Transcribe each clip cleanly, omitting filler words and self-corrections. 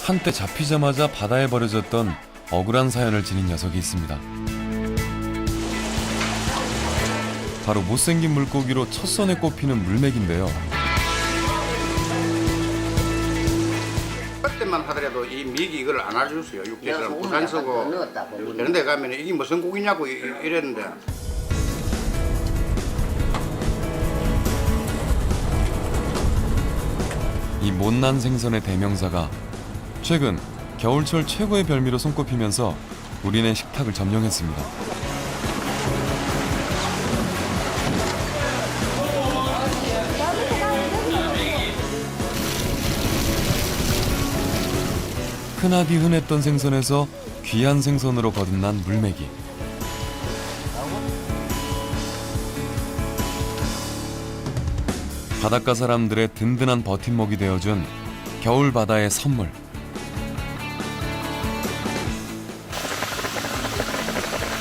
한때 잡히자마자 바다에 버려졌던 억울한 사연을 지닌 녀석이 있습니다. 바로 못생긴 물고기로 첫선에 꼽히는 물맥인데요. 그때만 하더라도 이 미기 이걸 안 알려줬어요. 육지에서는 부산 쓰고 이런 데 가면 이게 무슨 고기냐고 이랬는데 이 못난 생선의 대명사가 최근 겨울철 최고의 별미로 손꼽히면서 우리네 식탁을 점령했습니다. 흔하디 흔했던 생선에서 귀한 생선으로 거듭난 물메기. 바닷가 사람들의 든든한 버팀목이 되어준 겨울 바다의 선물.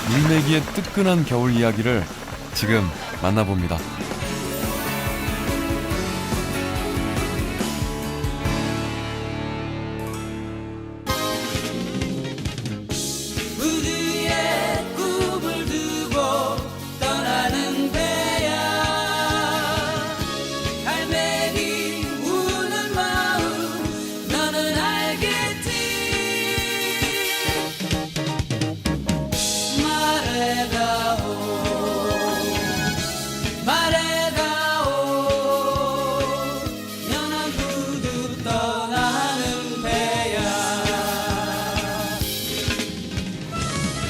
물메기의 뜨끈한 겨울 이야기를 지금 만나봅니다. 우주의 꿈을 두고 떠나는 배야 갈매기 우는 마음 너는 알겠지 말해다오 말해다오 연한 구두 떠나는 배야.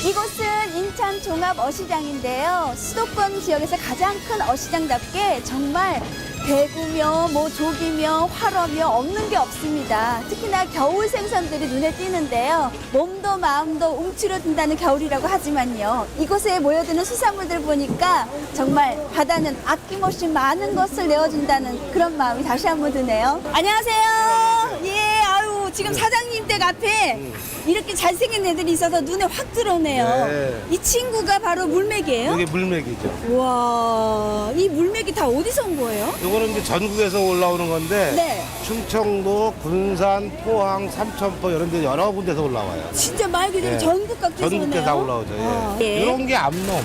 이곳은 인천 종합어시장인데요. 수도권 지역에서 가장 큰 어시장답게 정말 대구며 조기며 활어며 없는 게 없습니다. 특히나 겨울 생선들이 눈에 띄는데요. 몸도 마음도 움츠러든다는 겨울이라고 하지만요. 이곳에 모여드는 수산물들 보니까 정말 바다는 아낌없이 많은 것을 내어준다는 그런 마음이 다시 한번 드네요. 안녕하세요. 예, 아유 지금 사장님 댁 앞에 이렇게 잘생긴 애들이 있어서 눈에 확 들어오네요. 네. 이 친구가 바로 물맥이에요? 이게 물맥이죠. 와, 이 물맥이 다 어디서 온 거예요? 이거는 이제 전국에서 올라오는 건데 네. 충청도, 군산, 포항, 삼천포 이런 데 여러 군데서 올라와요. 진짜 말 그대로 네. 전국 각지에서 전국에 오네요. 다 올라오죠. 아, 예. 예. 이런 게 암놈.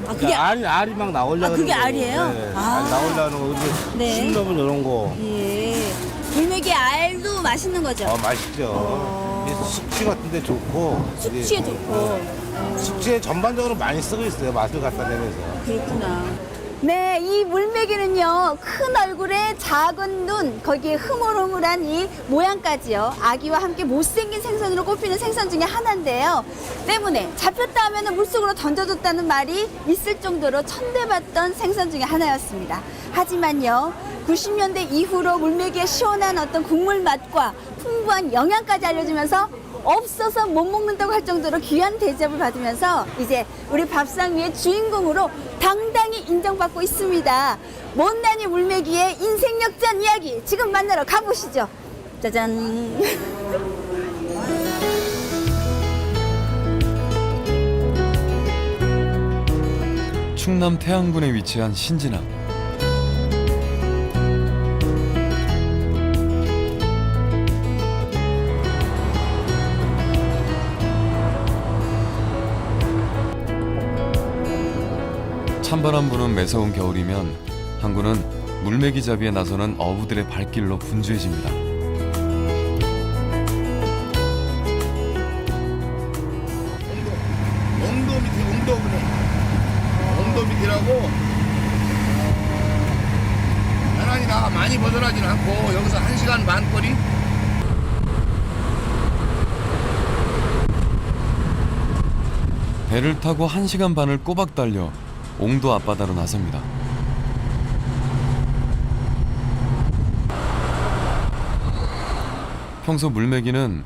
아, 그게 알이 막 나오려고. 아, 그게 하는 알이에요? 거고. 네. 아. 알 나오려는 거. 근데 네. 신놈은 이런 거. 예. 물맥이 알도 맛있는 거죠? 맛있죠. 이게 숙취 같은 데 좋고. 숙취에 이게, 좋고. 숙취에 전반적으로 많이 쓰고 있어요. 맛을 갖다 내면서. 그렇구나. 네, 이 물맥이는요, 큰 얼굴에 작은 눈, 거기에 흐물흐물한 이 모양까지요, 아기와 함께 못생긴 생선으로 꼽히는 생선 중에 하나인데요. 때문에 잡혔다 하면 물속으로 던져줬다는 말이 있을 정도로 천대받던 생선 중에 하나였습니다. 하지만요, 90년대 이후로 물맥이의 시원한 어떤 국물 맛과 풍부한 영양까지 알려주면서 없어서 못 먹는다고 할 정도로 귀한 대접을 받으면서 이제 우리 밥상 위의 주인공으로 당당히 인정받고 있습니다. 못난이 물메기의 인생 역전 이야기 지금 만나러 가보시죠. 짜잔. 충남 태안군에 위치한 신진항. 찬바람 부는 매서운 겨울이면 항구는 물메기 잡이에 나서는 어부들의 발길로 분주해집니다. 엉도 밑이 엉도 밑이라고 편안히나 많이 벗어나진 않고 여기서 1시간 반 거리. 배를 타고 1시간 반을 꼬박 달려 옹도 앞바다로 나섭니다. 평소 물메기는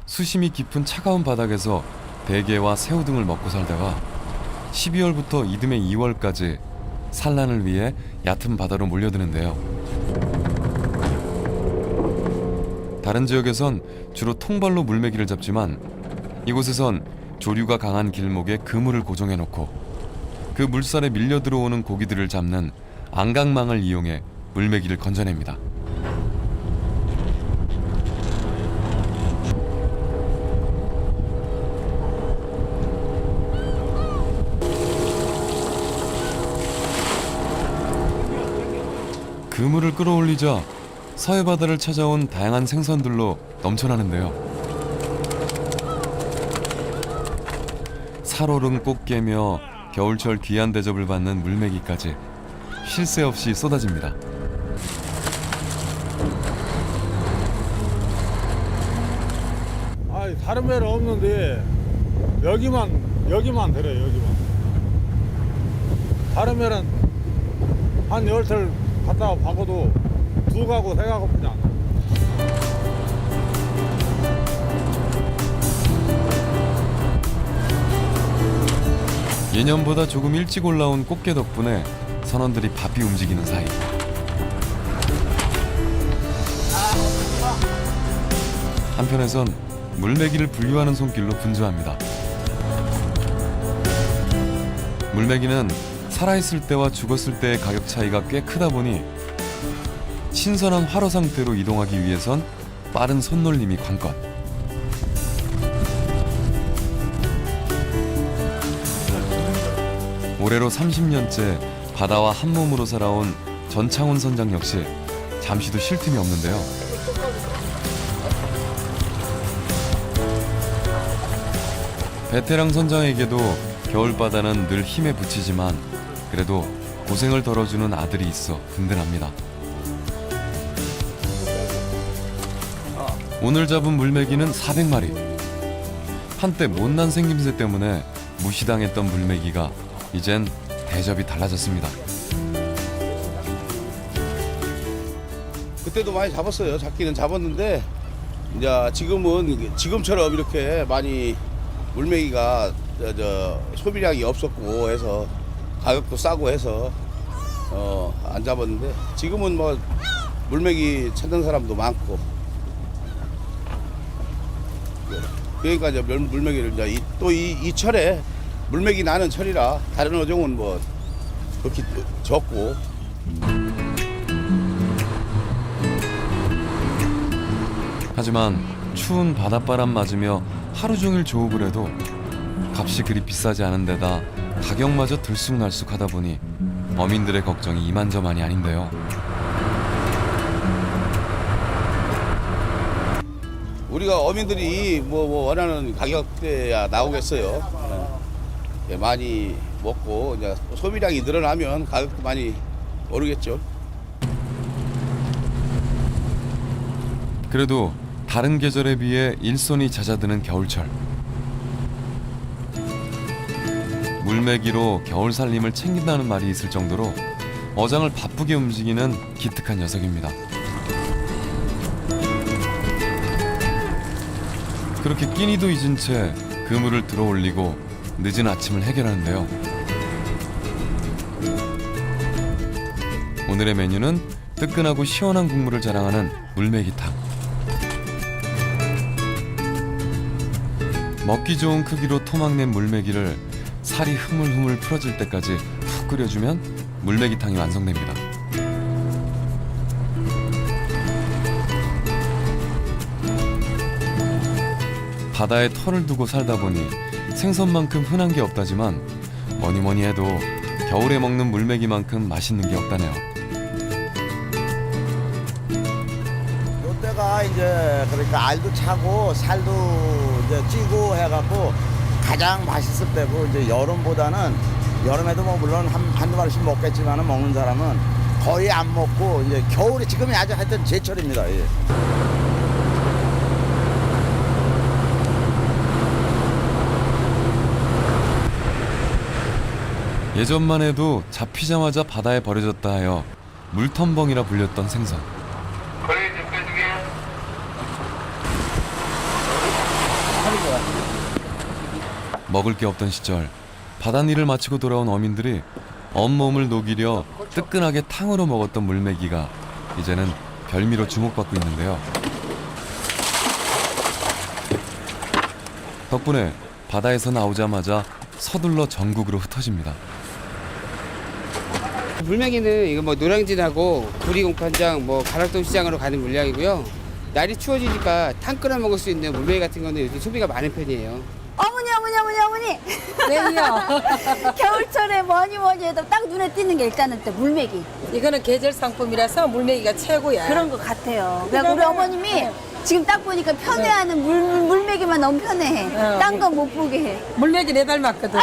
수심이 깊은 차가운 바닥에서 대게와 새우 등을 먹고 살다가 12월부터 이듬해 2월까지 산란을 위해 얕은 바다로 몰려드는데요. 다른 지역에선 주로 통발로 물메기를 잡지만 이곳에선 조류가 강한 길목에 그물을 고정해놓고 그 물살에 밀려 들어오는 고기들을 잡는 안강망을 이용해 물메기를 건져냅니다. 그물을 끌어올리자 서해 바다를 찾아온 다양한 생선들로 넘쳐나는데요. 살얼음 꽃게며 겨울철 귀한 대접을 받는 물메기까지 쉴 새 없이 쏟아집니다. 아니 다른 배는 없는데 여기만 들어요. 여기만. 다른 배는 한 10털 갔다가 박아도 2가구 3가구 뿐이 안 돼. 예년보다 조금 일찍 올라온 꽃게 덕분에 선원들이 바삐 움직이는 사이 한편에선 물메기를 분류하는 손길로 분주합니다. 물메기는 살아있을 때와 죽었을 때의 가격 차이가 꽤 크다 보니 신선한 활어 상태로 이동하기 위해선 빠른 손놀림이 관건. 올해로 30년째 바다와 한 몸으로 살아온 전창훈 선장 역시 잠시도 쉴 틈이 없는데요. 베테랑 선장에게도 겨울바다는 늘 힘에 부치지만 그래도 고생을 덜어주는 아들이 있어 든든합니다. 오늘 잡은 물메기는 400마리. 한때 못난 생김새 때문에 무시당했던 물메기가 이젠 대접이 달라졌습니다. 그때도 많이 잡았어요. 잡기는 잡았는데 이제 지금은 지금처럼 이렇게 많이 물메기가 소비량이 없었고 해서 가격도 싸고 해서 안 잡았는데 지금은 뭐 물메기 찾는 사람도 많고 그러니까 이제 물메기를 이제 또 이 철에 물메기 나는 철이라 다른 어종은 뭐 그렇게 적고. 하지만 추운 바닷바람 맞으며 하루 종일 조업을 해도 값이 그리 비싸지 않은 데다 가격마저 들쑥날쑥하다 보니 어민들의 걱정이 이만저만이 아닌데요. 우리가 어민들이 뭐 원하는 가격대야 나오겠어요. 예, 많이 먹고 이제 소비량이 늘어나면 가격도 많이 오르겠죠. 그래도 다른 계절에 비해 일손이 잦아드는 겨울철. 물메기로 겨울 살림을 챙긴다는 말이 있을 정도로 어장을 바쁘게 움직이는 기특한 녀석입니다. 그렇게 끼니도 잊은 채 그물을 들어 올리고 늦은 아침을 해결하는데요. 오늘의 메뉴는 뜨끈하고 시원한 국물을 자랑하는 물메기탕. 먹기 좋은 크기로 토막낸 물메기를 살이 흐물흐물 풀어질 때까지 푹 끓여주면 물메기탕이 완성됩니다. 바다에 털을 두고 살다 보니 생선만큼 흔한 게 없다지만 뭐니 해도 겨울에 먹는 물메기만큼 맛있는 게 없다네요. 이때가 이제 그러니까 알도 차고 살도 이제 찌고 해갖고 가장 맛있을 때고 이제 여름보다는 여름에도 뭐 물론 한두 마리씩 먹겠지만은 먹는 사람은 거의 안 먹고 이제 겨울에 지금이 아주 하여튼 제철입니다. 예. 예전만 해도 잡히자마자 바다에 버려졌다 하여 물텀벙이라 불렸던 생선. 먹을 게 없던 시절 바닷일을 마치고 돌아온 어민들이 온몸을 녹이려 뜨끈하게 탕으로 먹었던 물메기가 이제는 별미로 주목받고 있는데요. 덕분에 바다에서 나오자마자 서둘러 전국으로 흩어집니다. 물메기는 이거 뭐 노량진하고 구리공판장, 뭐 가락동 시장으로 가는 물량이고요. 날이 추워지니까 탕 끓여 먹을 수 있는 물메기 같은 거는 요즘 소비가 많은 편이에요. 어머니 어머니. 왜요? 겨울철에 뭐니 해도 딱 눈에 띄는 게 일단은 또 물메기. 이거는 계절 상품이라서 물메기가 최고야. 그런 것 같아요. 그러니까 우리 어머님이 네. 지금 딱 보니까 편해하는 물메기만 너무 편해해. 딴 건 못 보게 해. 물메기 내 닮았거든.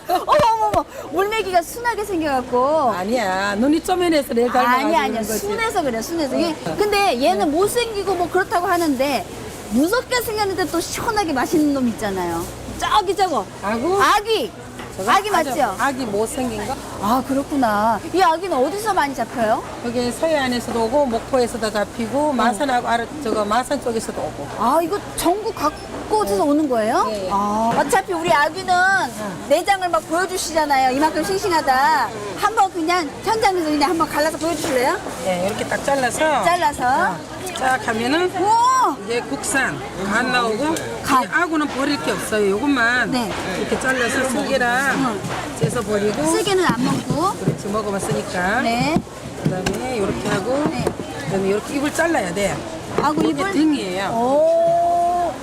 어머, 물메기가 순하게 생겨갖고. 아니야. 눈이 쪼매내서 내 닮아가지고 아니야. 그런 거지. 순해서 그래, 순해서. 근데 얘는 못생기고 뭐 그렇다고 하는데 무섭게 생겼는데 또 시원하게 맛있는 놈 있잖아요. 저거. 아구? 아기. 저거 아기 아주 맞죠? 아기 못생긴 거? 아, 그렇구나. 이 아기는 어디서 많이 잡혀요? 여기 서해안에서도 오고 목포에서도 잡히고 마산하고 마산 쪽에서도 오고. 아, 이거 전국 각 곳에서 오는 거예요? 예. 아, 어차피 우리 아기는 내장을 막 보여주시잖아요. 이만큼 싱싱하다. 한번 그냥 현장에서 그냥 한번 갈라서 보여주실래요? 예, 이렇게 딱 잘라서 잘라서. 쫙 하면은 오! 이게 국산 간 나오고 간. 이 아구는 버릴 게 없어요. 요것만 네. 이렇게 잘라서 쓰개랑 째서 버리고 쓰개는 안 먹고. 그렇지 먹어봤으니까. 네. 그다음에 이렇게 하고 네. 그다음에 이렇게 입을 잘라야 돼. 아구 이게 입을. 등이에요. 오.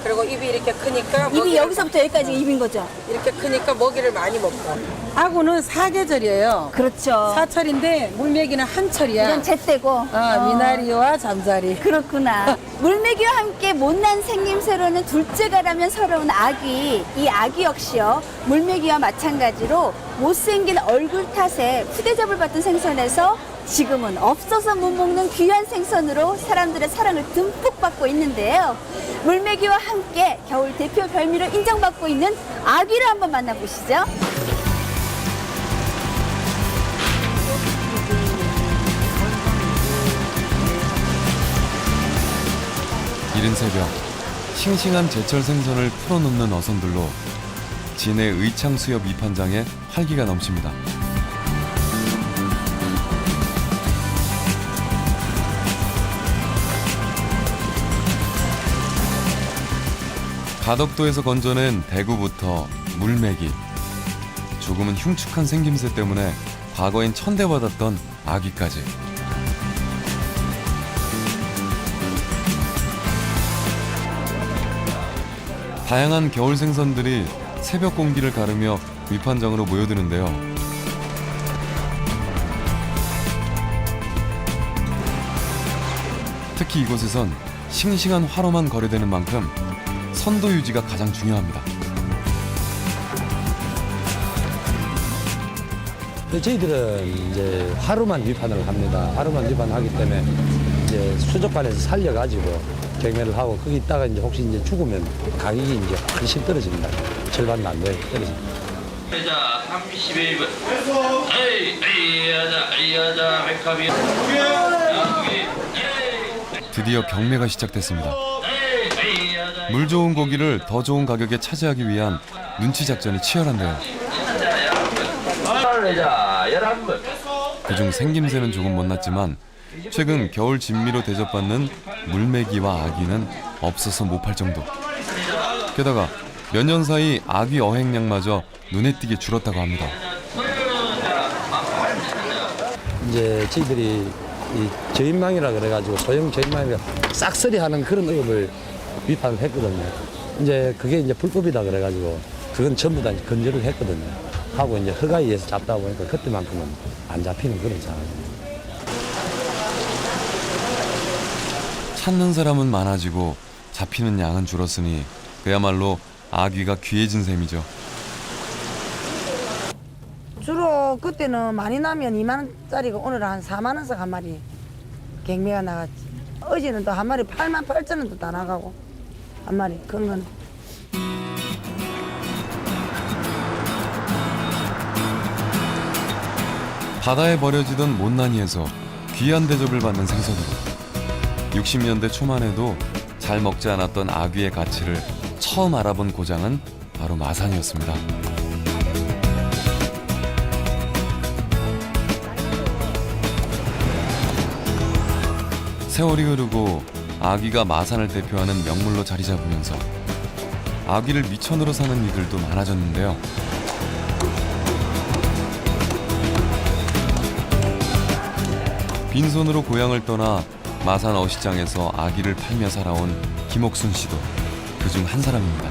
그리고 입이 이렇게 크니까 입이 먹이를 여기서부터 여기까지 입인 거죠? 이렇게 크니까 먹이를 많이 먹고. 아구는 사계절이에요. 그렇죠. 사철인데 물메기는 한철이야. 이건 제때고. 미나리와 잠자리. 그렇구나. 물메기와 함께 못난 생김새로는 둘째가라면 서러운 아기. 이 아기 역시요. 물메기와 마찬가지로 못생긴 얼굴 탓에 푸대접을 받던 생선에서 지금은 없어서 못 먹는 귀한 생선으로 사람들의 사랑을 듬뿍 받고 있는데요. 물메기와 함께 겨울 대표 별미로 인정받고 있는 아기를 한번 만나보시죠. 이른 새벽 싱싱한 제철 생선을 풀어놓는 어선들로 진해 의창수협 이판장에 활기가 넘칩니다. 가덕도에서 건져낸 대구부터 물메기, 조금은 흉측한 생김새 때문에 과거엔 천대받았던 아기까지. 다양한 겨울 생선들이 새벽 공기를 가르며 위판장으로 모여드는데요. 특히 이곳에선 싱싱한 화로만 거래되는 만큼 선도 유지가 가장 중요합니다. 저희들은 이제 하루만 위판을 합니다. 하루만 위판하기 때문에 이제 수족관에서 살려가지고 경매를 하고 거기 있다가 이제 혹시 이제 죽으면 가격이 이제 훨씬 떨어집니다. 절반 남도에 떨어집니다. 자, 31분. 에이야자, 백합이. 드디어 경매가 시작됐습니다. 물 좋은 고기를 더 좋은 가격에 차지하기 위한 눈치 작전이 치열한데요. 그중 생김새는 조금 못났지만 최근 겨울 진미로 대접받는 물메기와 아기는 없어서 못 팔 정도. 게다가 몇 년 사이 아기 어획량마저 눈에 띄게 줄었다고 합니다. 이제 저희들이 이 저인망이라 그래가지고 소형 저인망이라 싹쓸이하는 그런 어업을 위판을 했거든요. 이제 그게 이제 불법이다 그래가지고 그건 전부 다 건조를 했거든요. 하고 이제 허가에서 잡다 보니까 그때만큼은 안 잡히는 그런 상황입니다. 찾는 사람은 많아지고 잡히는 양은 줄었으니 그야말로 아귀가 귀해진 셈이죠. 주로 그때는 많이 나면 2만 원짜리가 오늘은 한 4만 원씩 한 마리 경매가 나갔지. 어제는 또 한 마리 8만 8천 원도 다 나가고 한 마리 큰 거는. 바다에 버려지던 못난이에서 귀한 대접을 받는 생선으로 60년대 초만 해도 잘 먹지 않았던 아귀의 가치를 처음 알아본 고장은 바로 마산이었습니다. 세월이 흐르고 아귀가 마산을 대표하는 명물로 자리 잡으면서 아귀를 미천으로 사는 이들도 많아졌는데요. 빈손으로 고향을 떠나 마산 어시장에서 아귀를 팔며 살아온 김옥순 씨도 그중 한 사람입니다.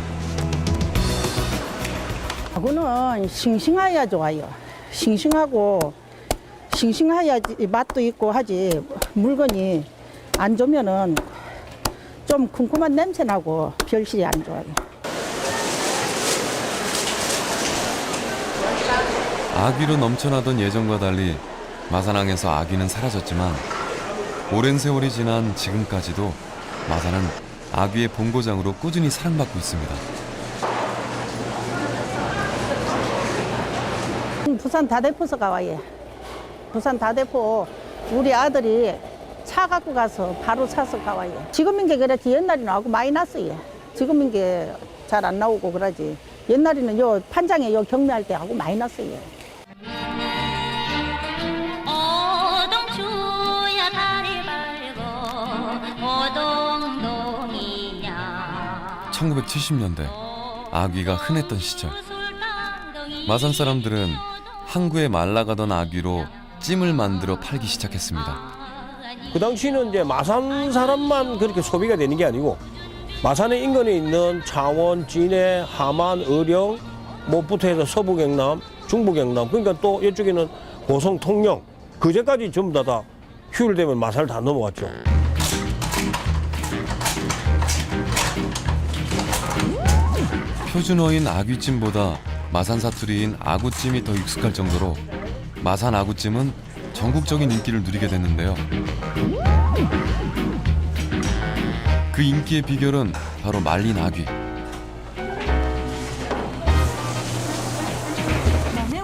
아구는 싱싱해야 좋아요. 싱싱하고 싱싱해야지 맛도 있고 하지. 물건이 안 좋으면은 좀 쿰쿰한 냄새 나고 별실이 안 좋아요. 아귀로 넘쳐나던 예전과 달리 마산항에서 아귀는 사라졌지만 오랜 세월이 지난 지금까지도 마산은 아귀의 본고장으로 꾸준히 사랑받고 있습니다. 부산 다대포서 가와요. 부산 다대포 우리 아들이 차 갖고 가서 바로 사서 가와요. 지금인 게 그래 옛날에는 하고 많이 났어요. 지금인 게 잘 안 나오고 그러지. 옛날에는 요 판장에 요 경매할 때 하고 많이 났어요. 1970년대 아귀가 흔했던 시절 마산 사람들은 항구에 말라가던 아귀로 찜을 만들어 팔기 시작했습니다. 그 당시는 이제 마산 사람만 그렇게 소비가 되는 게 아니고 마산의 인근에 있는 창원, 진해, 함안, 의령, 뭐부터 해서 서부 경남, 중부 경남 그러니까 또 이쪽에는 고성, 통영 그제까지 전부 다 휴일 되면 마산을 다 넘어갔죠. 표준어인 아귀찜보다 마산 사투리인 아구찜이 더 익숙할 정도로 마산 아구찜은 전국적인 인기를 누리게 됐는데요. 그 인기의 비결은 바로 말린 아귀.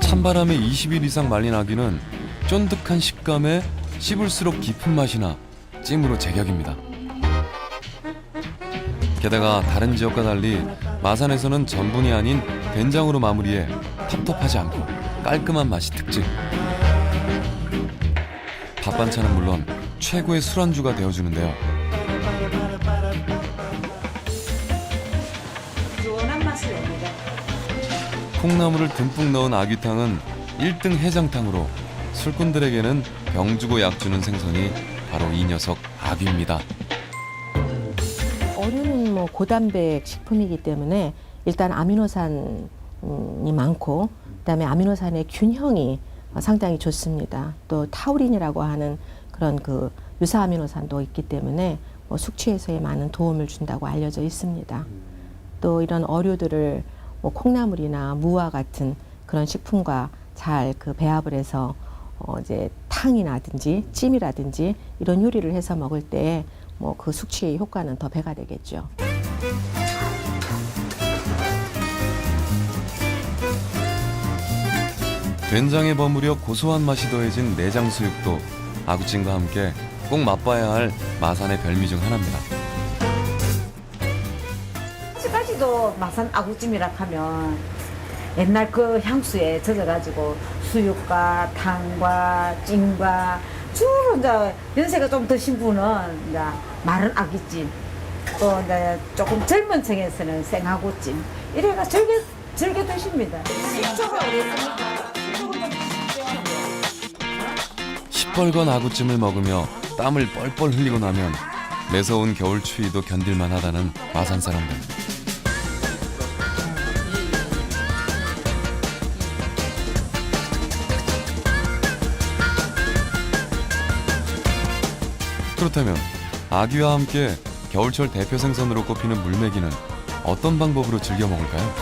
찬바람에 20일 이상 말린 아귀는 쫀득한 식감에 씹을수록 깊은 맛이나 찜으로 제격입니다. 게다가 다른 지역과 달리 마산에서는 전분이 아닌 된장으로 마무리해 텁텁하지 않고 깔끔한 맛이 특징. 밥 반찬은 물론 최고의 술안주가 되어주는데요. 콩나물을 듬뿍 넣은 아귀탕은 1등 해장탕으로 술꾼들에게는 병 주고 약 주는 생선이 바로 이 녀석 아귀입니다. 어류는 뭐 고단백 식품이기 때문에 일단 아미노산이 많고 그다음에 아미노산의 균형이 상당히 좋습니다. 또 타우린이라고 하는 그런 그 유사 아미노산도 있기 때문에 뭐 숙취 해소에 많은 도움을 준다고 알려져 있습니다. 또 이런 어류들을 뭐 콩나물이나 무와 같은 그런 식품과 잘 그 배합을 해서 이제 탕이라든지 찜이라든지 이런 요리를 해서 먹을 때 뭐 그 숙취의 효과는 더 배가 되겠죠. 된장에 버무려 고소한 맛이 더해진 내장 수육도 아구찜과 함께 꼭 맛봐야 할 마산의 별미 중 하나입니다. 아직까지도 마산 아구찜이라 하면 옛날 그 향수에 젖어가지고 수육과 탕과 찜과 주로 이제 연세가 좀 드신 분은 이제 마른 아귀찜 또 이제 조금 젊은 층에서는 생아구찜 이래가 즐겨 드십니다. 시뻘건 아구찜을 먹으며 땀을 뻘뻘 흘리고 나면 매서운 겨울 추위도 견딜만 하다는 마산 사람들. 그렇다면 아귀와 함께 겨울철 대표 생선으로 꼽히는 물메기는 어떤 방법으로 즐겨 먹을까요?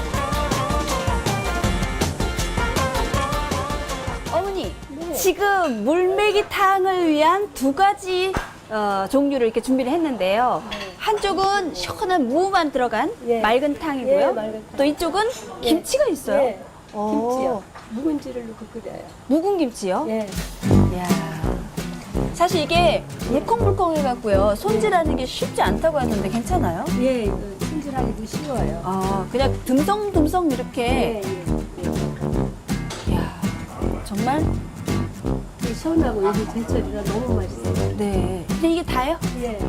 어머니, 지금 물메기탕을 위한 두 가지 종류를 이렇게 준비를 했는데요. 한쪽은 시원한 무만 들어간 맑은 탕이고요. 또 이쪽은 김치가 있어요. 김치요. 묵은지를 넣고 끓여요. 묵은 김치요? 예. 이야. 사실 이게 물컹물컹해갖고요. 손질하는 게 쉽지 않다고 하던데 괜찮아요? 예, 손질하기도 쉬워요. 아, 그냥 듬성듬성 이렇게. 이야, 정말. 시원하고 여기 제철이라 너무 맛있어요. 네. 근데 이게 다예요? 예.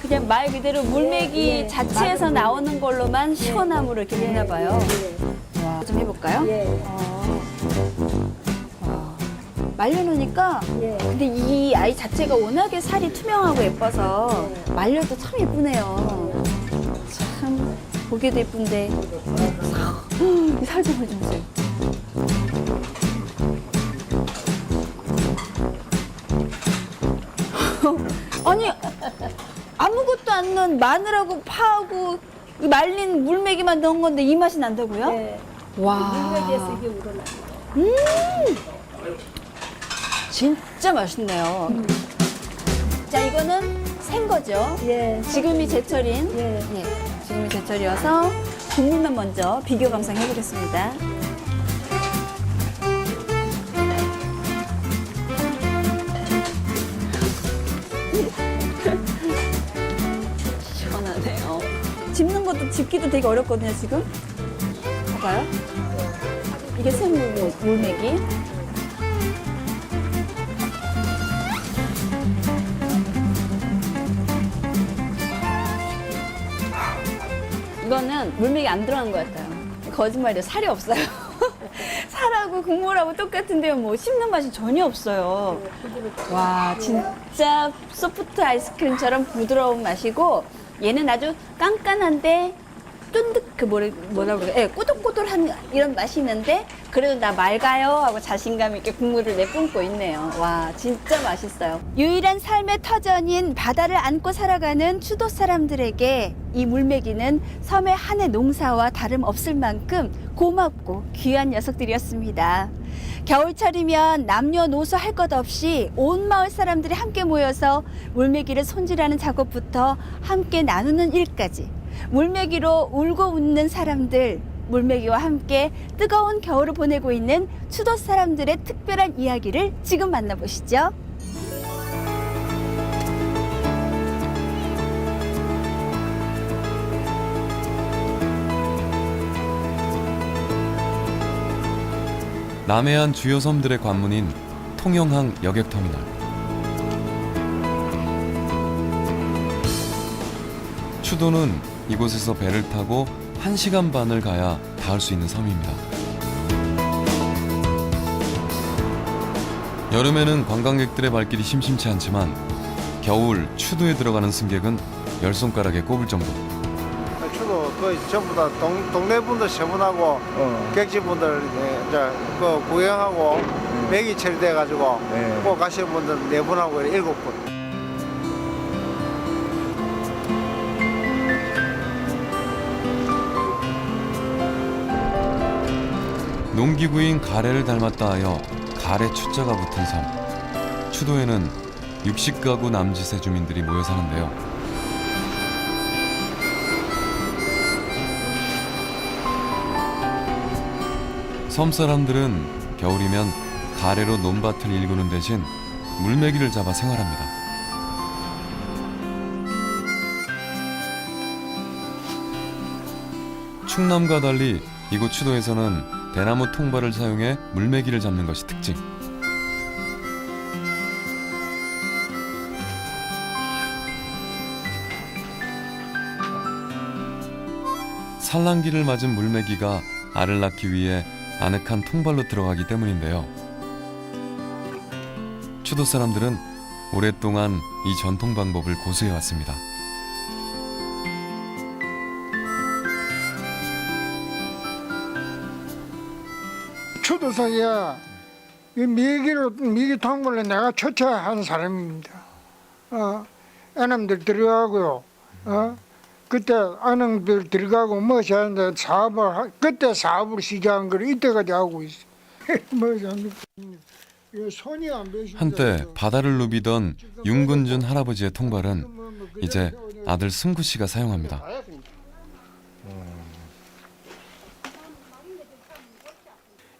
그냥 말 그대로 물메기 자체에서 나오는 걸로만 시원함으로 이렇게 되나 봐요. 와, 좀 해볼까요? 말려놓으니까 근데 이 아이 자체가 워낙에 살이 투명하고 예뻐서 말려도 참 예쁘네요. 참 보기도 예쁜데. 이 살 좀 보세요. 아니 아무것도 안 넣은 마늘하고 파하고 이 말린 물메기만 넣은 건데 이 맛이 난다고요? 네. 와. 물메기에서 이게 우러나. 진짜 맛있네요. 자, 이거는 생거죠? 예. 지금이 제철인. 예. 예. 지금이 제철이어서 국물만 먼저 비교 감상해 보겠습니다. 시원하네요. 집는 것도 집기도 되게 어렵거든요, 지금. 봐봐요. 이게 물메기. 이거는 물메기 안 들어간 것 같아요. 거짓말이에요. 살이 없어요. 살하고 국물하고 똑같은데요. 뭐 씹는 맛이 전혀 없어요. 와, 진짜 소프트 아이스크림처럼 부드러운 맛이고 얘는 아주 깐깐한데 쫀득 뭐라 그래? 예, 꼬들꼬들한 이런 맛이 있는데 그래도 나 맑아요 하고 자신감 있게 국물을 내뿜고 있네요. 와, 진짜 맛있어요. 유일한 삶의 터전인 바다를 안고 살아가는 추도 사람들에게 이 물메기는 섬의 한 해 농사와 다름없을 만큼 고맙고 귀한 녀석들이었습니다. 겨울철이면 남녀노소 할 것 없이 온 마을 사람들이 함께 모여서 물메기를 손질하는 작업부터 함께 나누는 일까지 물메기로 울고 웃는 사람들, 물메기와 함께 뜨거운 겨울을 보내고 있는 추도 사람들의 특별한 이야기를 지금 만나보시죠. 남해안 주요 섬들의 관문인 통영항 여객터미널. 추도는 이곳에서 배를 타고 1시간 반을 가야 닿을 수 있는 섬입니다. 여름에는 관광객들의 발길이 심심치 않지만 겨울 추도에 들어가는 승객은 10손가락에 꼽을 정도. 추도 거의 전부 다 동네 분들 세분하고 객지분들 이제 그 구경하고 맥이 처리돼 가지고 꼭 가시는 분들 4분하고 7분. 농기구인 가래를 닮았다 하여 가래 추자가 붙은 섬. 추도에는 60가구 남짓의 주민들이 모여 사는데요. 섬 사람들은 겨울이면 가래로 논밭을 일구는 대신 물메기를 잡아 생활합니다. 충남과 달리 이곳 추도에서는 대나무 통발을 사용해 물메기를 잡는 것이 특징. 산란기를 맞은 물메기가 알을 낳기 위해 아늑한 통발로 들어가기 때문인데요. 추도 사람들은 오랫동안 이 전통 방법을 고수해 왔습니다. 추도사기야 이 미기 통벌로 내가 초청한 사람입니다. 애놈들 들어가고요. 그때 애놈들 들어가고 뭐 하는데 그때 사업을 시작한 걸 이때까지 하고 있어. 뭐 손이 안 배신다. 한때 바다를 누비던 윤근준 할아버지의 통발은 이제 아들 승구 씨가 사용합니다.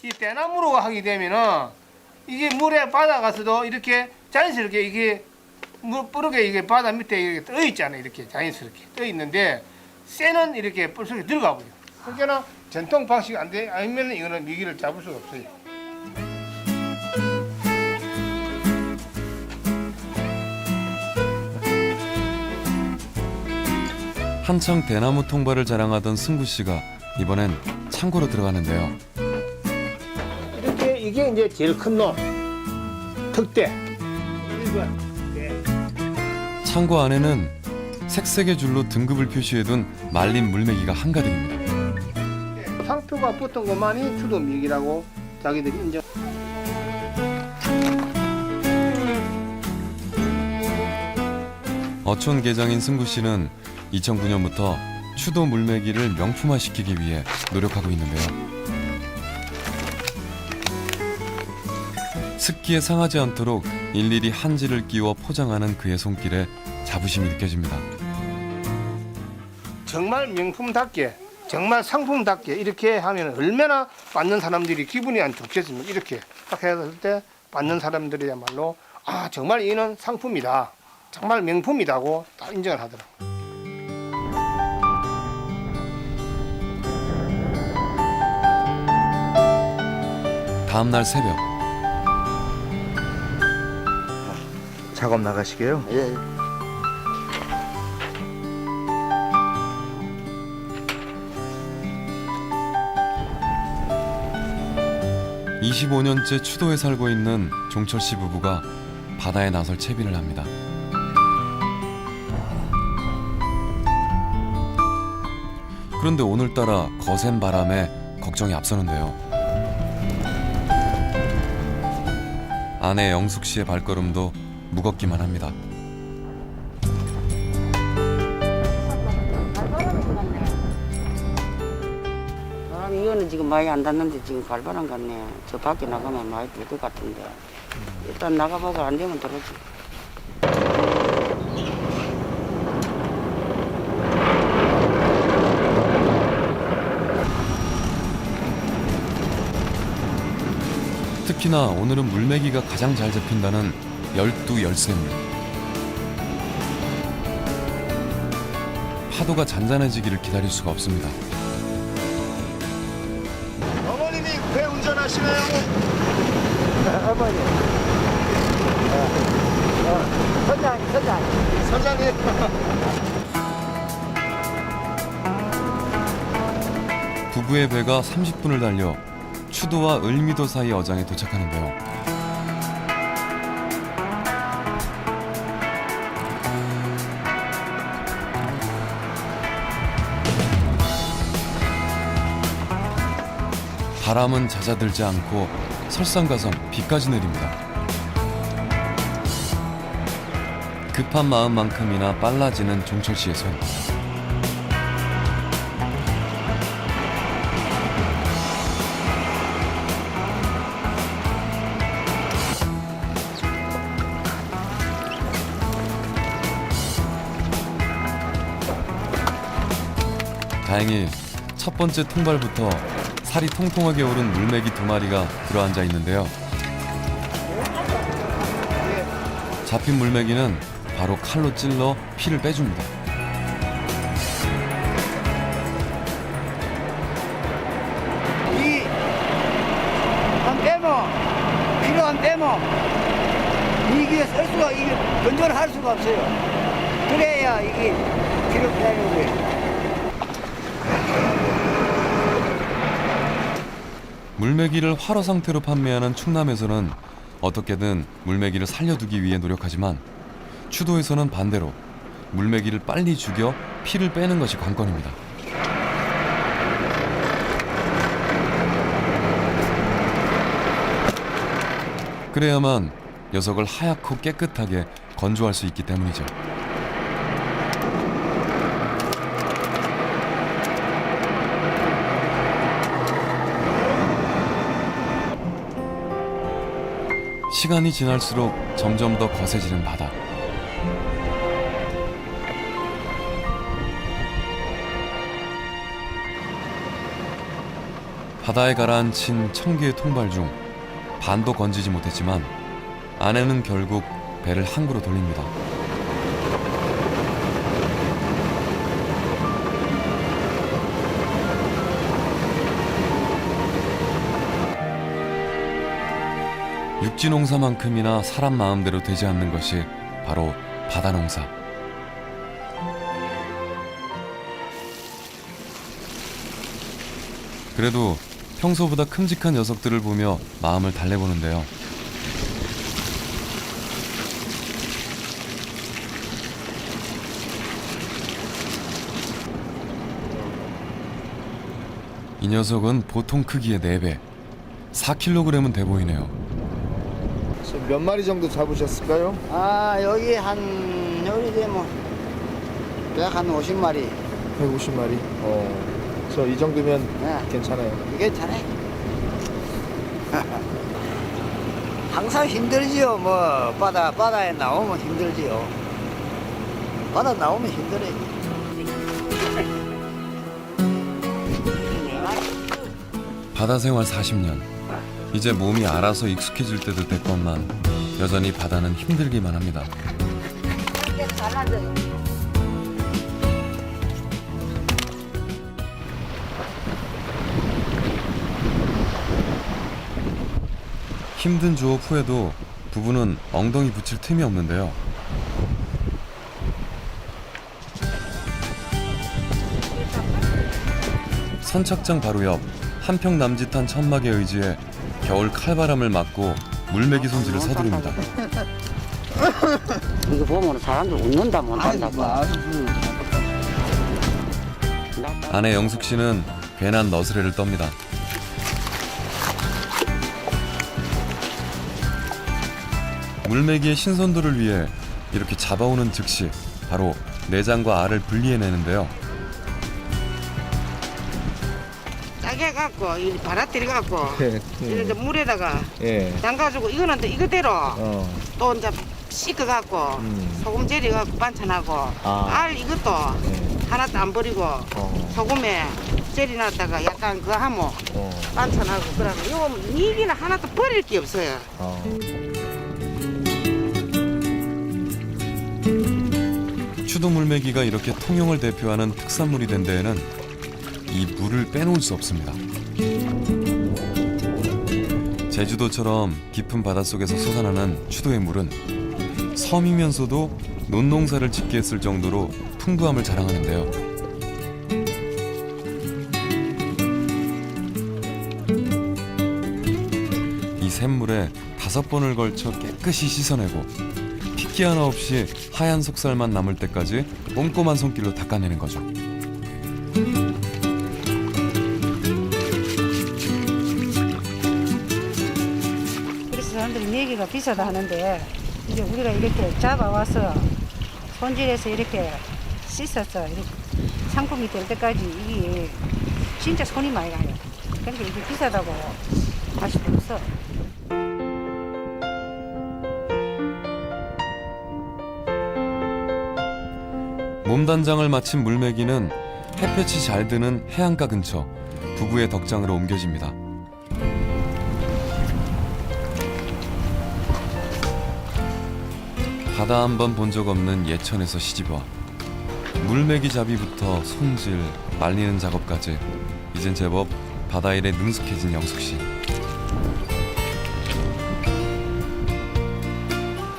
이 대나무로 하게 되면은 이게 물에 바다 가서도 이렇게 자연스럽게 이게 물 뿌르게 이게 바다 밑에 이렇게 떠 있잖아요. 이렇게 자연스럽게 떠 있는데 쇠는 이렇게 뿔속에 들어가 버려. 그러니까 전통 방식 안 돼. 아니면 이거는 미기를 잡을 수가 없어요. 한창 대나무 통발을 자랑하던 승구 씨가 이번엔 창고로 들어가는데요. 이게 이제 제일 큰 놈. 특대. 1번. 창고 안에는 색색의 줄로 등급을 표시해둔 말린 물메기가 한가득입니다. 상표가 붙은 것만이 추도미역이라고 자기들이 인정. 어촌 계장인 승구 씨는 2009년부터 추도 물메기를 명품화시키기 위해 노력하고 있는데요. 습기에 상하지 않도록 일일이 한지를 끼워 포장하는 그의 손길에 자부심이 느껴집니다. 정말 명품답게, 정말 상품답게 이렇게 하면 얼마나 받는 사람들이 기분이 안 좋겠습니까? 이렇게 딱 했을 때 받는 사람들이야말로 아 정말 이는 상품이다, 정말 명품이다고 다 인정을 하더라고요. 다음날 새벽 작업 나가시게요? 예. 25년째 추도에 살고 있는 종철 씨 부부가 바다에 나설 채비를 합니다. 그런데 오늘따라 거센 바람에 걱정이 앞서는데요. 아내 영숙 씨의 발걸음도 무겁기만 합니다. 바람이 이거는 지금 많이 안 닿는데 지금 갈바람 같네. 저 밖에 나가면 많이 불 것 같은데 일단 나가보고 안 되면 들어오지. 특히나 오늘은 물메기가 가장 잘 잡힌다는 열쇠물. 파도가 잔잔해지기를 기다릴 수가 없습니다. 어머님이 배 운전하시나요? 어머니. 선장님. 부부의 배가 30분을 달려 추도와 을미도 사이 어장에 도착하는데요. 바람은 잦아들지 않고 설상가성 비까지 내립니다. 급한 마음만큼이나 빨라지는 종철 씨의 손. 다행히 첫 번째 통발부터 살이 통통하게 오른 물메기 2마리가 들어앉아 있는데요. 잡힌 물메기는 바로 칼로 찔러 피를 빼줍니다. 한 빼면 피를 안 빼면 이게 설 수가 이게 건조를 할 수가 없어요. 그래야 이게 피를 빼는 거예요. 물메기를 활어 상태로 판매하는 충남에서는 어떻게든 물메기를 살려두기 위해 노력하지만 추도에서는 반대로 물메기를 빨리 죽여 피를 빼는 것이 관건입니다. 그래야만 녀석을 하얗고 깨끗하게 건조할 수 있기 때문이죠. 시간이 지날수록 점점 더 거세지는 바다. 바다에 가라앉힌 1000개의 통발 중 반도 건지지 못했지만 아내는 결국 배를 항구로 돌립니다. 육지 농사만큼이나 사람 마음대로 되지 않는 것이 바로 바다 농사. 그래도 평소보다 큼직한 녀석들을 보며 마음을 달래보는데요. 녀석은 보통 크기의 4배, 4kg은 돼 보이네요. 몇 마리 정도 잡으셨을까요? 아 여기 한 여기 되면 약 한 50마리. 150마리. 저 이 정도면 괜찮아요. 괜찮아요. 항상 힘들지요. 뭐 바다에 나오면 힘들지요. 바다 나오면 힘들어요. 바다 생활 40년. 이제 몸이 알아서 익숙해질 때도 됐건만 여전히 바다는 힘들기만 합니다. 힘든 조업 후에도 부부는 엉덩이 붙일 틈이 없는데요. 선착장 바로 옆 한평 남짓한 천막에 의지해 겨울 칼바람을 맞고 물메기 손질을 서두릅니다. 이거 보면 사람들 웃는다 못한다고. 아내 영숙 씨는 괜한 너스레를 떱니다. 물메기의 신선도를 위해 이렇게 잡아오는 즉시 바로 내장과 알을 분리해내는데요. 짜게 갖고 이 바라뜨리 갖고 이렇게 물에다가 예. 담가지고 이거는 또 이거대로 또 이제 씻어 갖고 소금 절여 갖고 반찬하고 알 이것도 하나도 안 버리고 소금에 절여놨다가 약간 그거 하면 반찬하고 그러면 이거 미기는 하나도 버릴 게 없어요. 추도 물메기가 이렇게 통영을 대표하는 특산물이 된 데에는 이 물을 빼놓을 수 없습니다. 제주도처럼 깊은 바닷속에서 솟아나는 추도의 물은 섬이면서도 논농사를 짓게 했을 정도로 풍부함을 자랑하는데요. 이 샘물에 5번을 걸쳐 깨끗이 씻어내고 핏기 하나 없이 하얀 속살만 남을 때까지 꼼꼼한 손길로 닦아내는 거죠. 그래서 사람들이 메기가 비싸다 하는데 이제 우리가 이렇게 잡아와서 손질해서 이렇게 씻어서 이렇게 상품이 될 때까지 이게 진짜 손이 많이 가요. 그러니까 이게 비싸다고 할 수도 없어. 몸단장을 마친 물메기는 햇볕이 잘 드는 해안가 근처 부부의 덕장으로 옮겨집니다. 바다 한 번 본 적 없는 예천에서 시집와 물메기 잡이부터 손질, 말리는 작업까지 이젠 제법 바다일에 능숙해진 영숙 씨.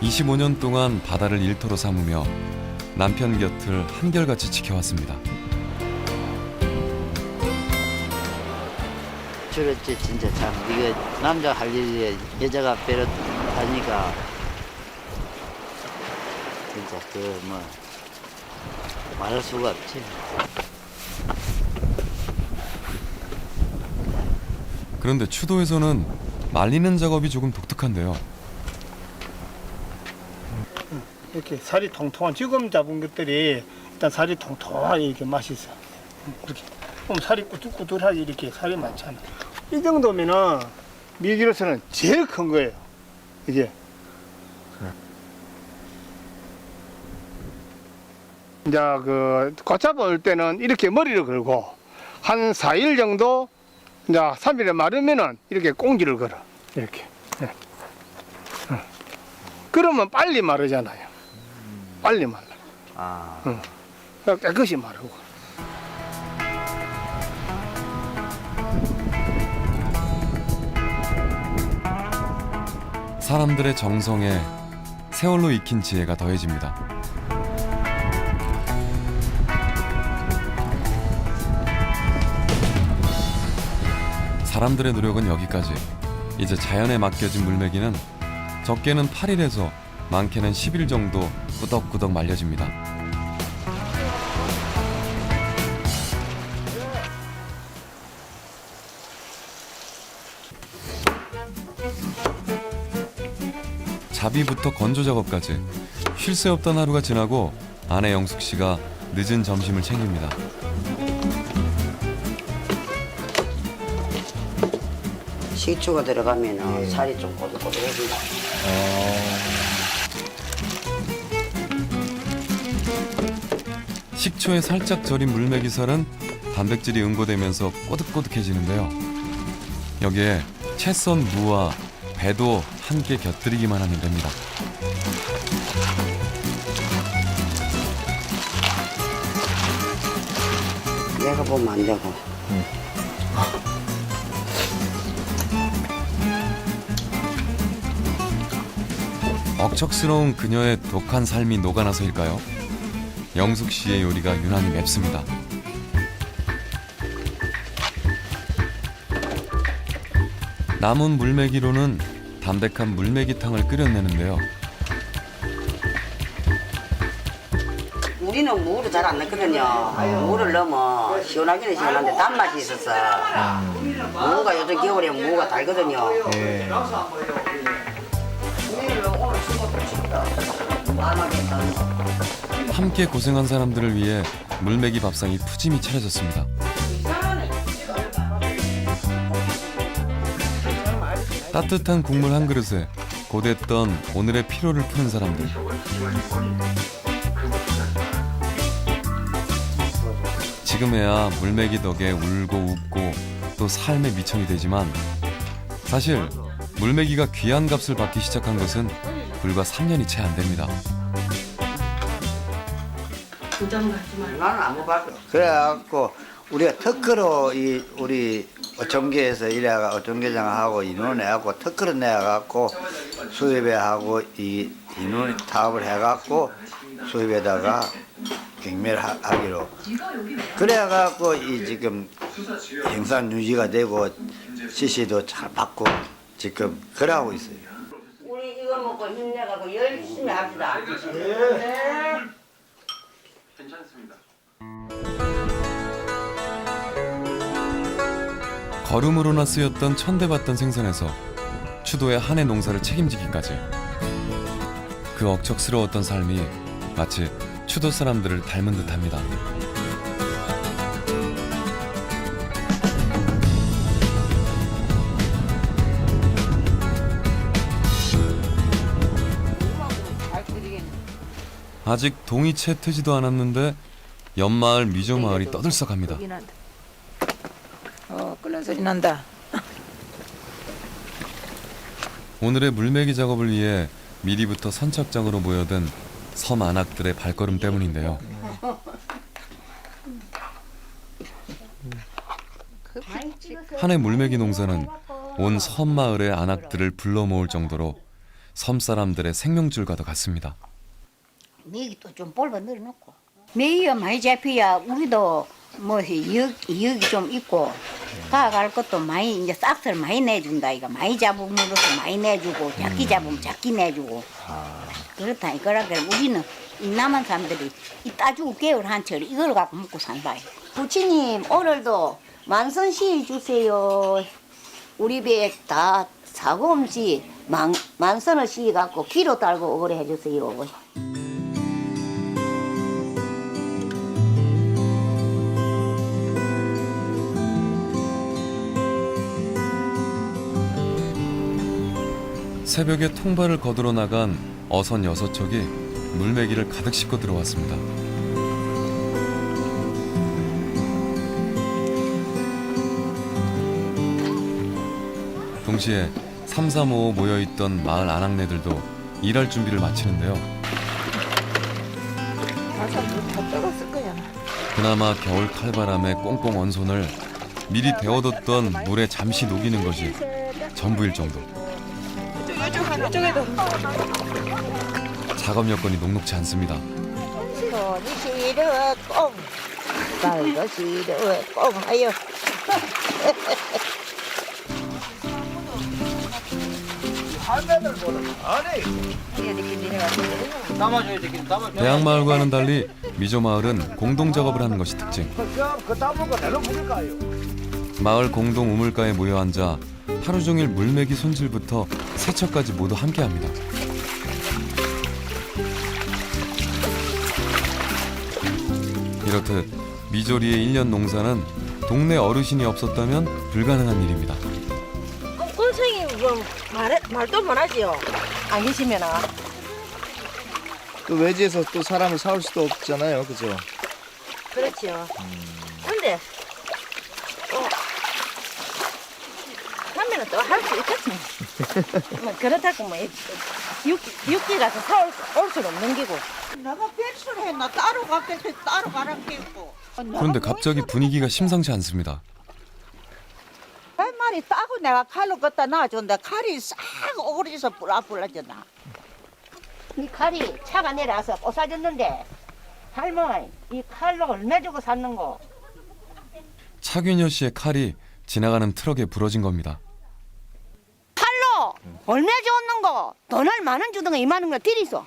25년 동안 바다를 일터로 삼으며 남편 곁을 한결같이 지켜왔습니다. 그렇지 진짜 참 이게 남자 할 일이 여자가 배로 하니까 진짜 그 뭐 말할 수가 없지. 그런데 추도에서는 말리는 작업이 조금 독특한데요. 이렇게 살이 통통한 지금 잡은 것들이 일단 살이 통통하게 이렇게 맛있어. 이렇게 그럼 살이 꾸덕꾸덕하게 이렇게 살이 많잖아. 이 정도면은 미기로서는 제일 큰 거예요. 이게. 이제 그 꽉 올 때는 이렇게 머리를 걸고 한 4일 정도 이제 3일에 마르면은 이렇게 꽁지를 걸어. 이렇게. 네. 그러면 빨리 마르잖아요. 빨리 말라. 깨끗이 마르고. 사람들의 정성에 세월로 익힌 지혜가 더해집니다. 사람들의 노력은 여기까지. 이제 자연에 맡겨진 물메기는 적게는 8일에서 많게는 10일 정도 꾸덕꾸덕 말려집니다. 나비부터 건조 작업까지 쉴 새 없던 하루가 지나고 아내 영숙 씨가 늦은 점심을 챙깁니다. 식초가 들어가면 살이 좀 꼬들꼬들해진다. 식초에 살짝 절인 물메기살은 단백질이 응고되면서 꼬득꼬득해지는데요. 여기에 채 썬 무와 배도 함께 곁들이기만 하면 됩니다. 내가 보면 안 되고. 억척스러운 그녀의 독한 삶이 녹아나서일까요? 영숙 씨의 요리가 유난히 맵습니다. 남은 물메기로는 담백한 물메기탕을 끓여내는데요. 우리는 무를 잘 안 넣거든요. 무를 넣으면 시원하기는 시원한데 단맛이 있어서 무가 요즘 겨울에 무가 달거든요. 함께 고생한 사람들을 위해 물메기 밥상이 푸짐히 차려졌습니다. 따뜻한 국물 한 그릇에 고됐던 오늘의 피로를 푸는 사람들. 지금에야 물메기 덕에 울고 웃고 또 삶의 미천이 되지만 사실 물메기가 귀한 값을 받기 시작한 것은 불과 3년이 채 안 됩니다. 나는 안 먹어봤어. 그래갖고 우리가 특허로 이 우리 어촌계에서 이래가 어촌계장하고 인원 내갖고 특허로 내갖고 수입에하고 이 인원 타업을 해갖고 수입에다가 경매하기로 그래갖고 이 지금 생산 유지가 되고 지시도 잘 받고 지금 그러고 있어요. 우리 이거 먹고 힘내가고 열심히 합시다. 괜찮습니다. 걸음으로나 쓰였던 천대받던 생선에서 추도의 한 해 농사를 책임지기까지 그 억척스러웠던 삶이 마치 추도 사람들을 닮은 듯합니다. 아직 동이 채 트지도 않았는데 옆마을 미조마을이 떠들썩합니다. 끓는 소리 난다. 오늘의 물메기 작업을 위해 미리부터 선착장으로 모여든 섬 안악들의 발걸음 때문인데요. 한 해 물메기 농사는 온 섬 마을의 안악들을 불러 모을 정도로 섬 사람들의 생명줄과도 같습니다. 메기 또 좀 볼바 늘어놓고 메기가 많이 잡혀야 우리도 뭐 이익이 좀 있고 가갈 것도 많이 이제 싹스를 많이 내준다. 이거 많이 잡으면 많이 내주고 작게 잡으면 작게 내주고 그렇다. 이거라게 우리는 이 남한 사람들이 이 따주고 개울 한철 이걸 갖고 먹고 산다. 부처님 오늘도 만선시 주세요. 우리 배 다 사고 없이 만선을 시 갖고 기로 달고 오래 해주세요. 새벽에 통발을 거두러 나간 어선 6척이 물메기를 가득 싣고 들어왔습니다. 동시에 3355 모여있던 마을 안악내들도 일할 준비를 마치는데요. 그나마 겨울 칼바람에 꽁꽁 언 손을 미리 데워뒀던 물에 잠시 녹이는 것이 전부일 정도. 이쪽에도. 작업 여건이 녹록지 않습니다. 손이 시려 꽁 발도 시려 꽁 하여 대학마을과는 달리 미조마을은 공동작업을 하는 것이 특징. 마을 공동 우물가에 모여 앉아 하루 종일 물메기 손질부터 세척까지 모두 함께합니다. 이렇듯 미조리의 1년 농사는 동네 어르신이 없었다면 불가능한 일입니다. 선생님 뭐 말도 못하지요. 안 계시면은. 또 외지에서 또 사람을 사올 수도 없잖아요, 그죠? 그렇죠. 근데 하면은 또 할 수 있겠지. 뭐 그렇다고 뭐 육지 가서 올 수는 없는 기고. 내가 백수를 했나 따로 갔겠지 따로 가라고 했고. 그런데 갑자기 분위기가 심상치 않습니다. 한 마리 따고 내가 칼로 갖다 놔줬는데 칼이 싹 오그리서 불라졌나. 이 칼이 차가 내려와서 뽀사졌는데 할머니 이 칼로 얼마 주고 샀는고? 차균여 씨의 칼이 지나가는 트럭에 부러진 겁니다. 칼로 얼마 줬는고? 돈을 10,000원 주던가 20,000원 들이소.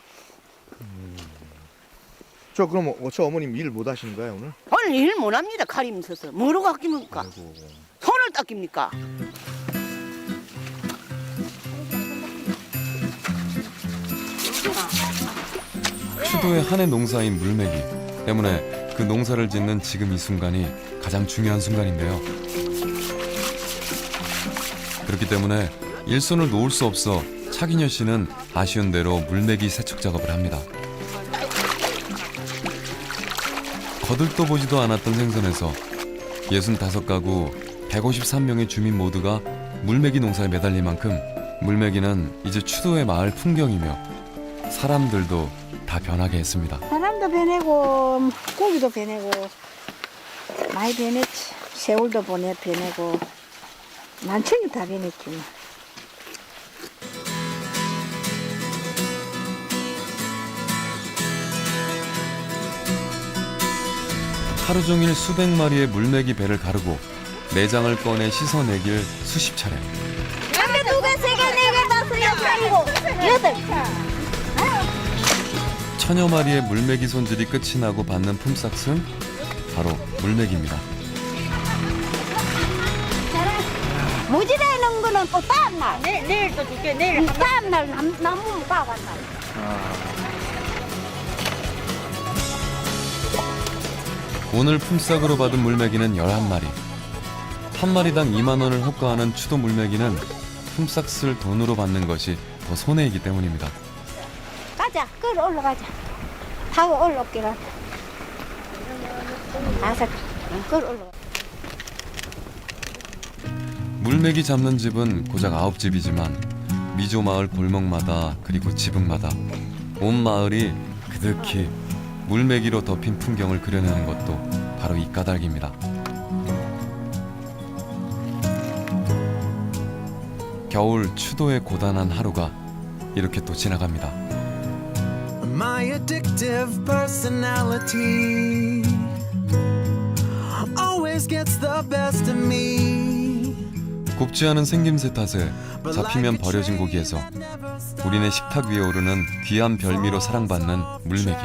저 그럼 저 어머님 일 못 하시는 거예요 오늘? 오늘 일 못합니다. 칼이 있어서 뭐로 아낍니까? 손을 닦입니까? 추도의 한 해 농사인 물매기 때문에 그 농사를 짓는 지금 이 순간이 가장 중요한 순간인데요. 그렇기 때문에 일손을 놓을 수 없어 차균여 씨는 아쉬운 대로 물매기 세척 작업을 합니다. 거들떠 보지도 않았던 생선에서 65가구 153명의 주민 모두가 물매기 농사에 매달릴 만큼 물매기는 이제 추도의 마을 풍경이며 사람들도 다 변하게 했습니다. 사람도 변하고 고기도 변하고 많이 변했지. 세월도 변하고 만천이 다 변했지 뭐. 하루 종일 수백 마리의 물매기 배를 가르고 내장을 꺼내 씻어내길 수십 차례. 근데 2개, 3개, 4개, 5개, 6개, 8개. 천여 마리의 물매기 손질이 끝이 나고 받는 품삯은 바로 물매기입니다. 무지개는 거는 또 다음날. 내일 또 줄게. 내일. 다음날 나무 가간다. 오늘 품삯으로 받은 물매기는 11마리. 한 마리당 2만 원을 호가하는 추도 물매기는 품삯을 돈으로 받는 것이 더 손해이기 때문입니다. 가자. 끌 올라가자. 타고 올라올게라. 가서 끌 올라가. 물매기 잡는 집은 고작 9집이지만 미조 마을 골목마다 그리고 지붕마다 온 마을이 그득히 물매기로 덮인 풍경을 그려내는 것도 바로 이 까닭입니다. 겨울 추도의 고단한 하루가 이렇게 또 지나갑니다. My addictive personality always gets the best of me. 굽지 않은 생김새 탓에 잡히면 버려진 고기에서 우리네 식탁 위에 오르는 귀한 별미로 사랑받는 물매기.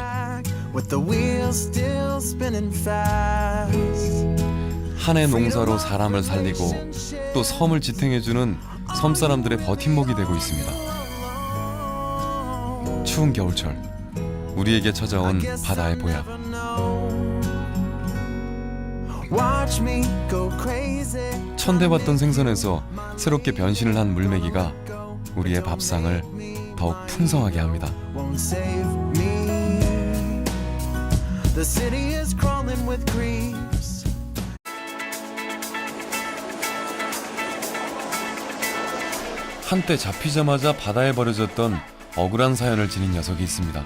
한 해 농사로 사람을 살리고 또 섬을 지탱해주는 섬 사람들의 버팀목이 되고 있습니다. 추운 겨울철 우리에게 찾아온 바다의 보약. 천대받던 생선에서 새롭게 변신을 한 물매기가 우리의 밥상을 더욱 풍성하게 합니다. 한때 잡히자마자 바다에 버려졌던 억울한 사연을 지닌 녀석이 있습니다.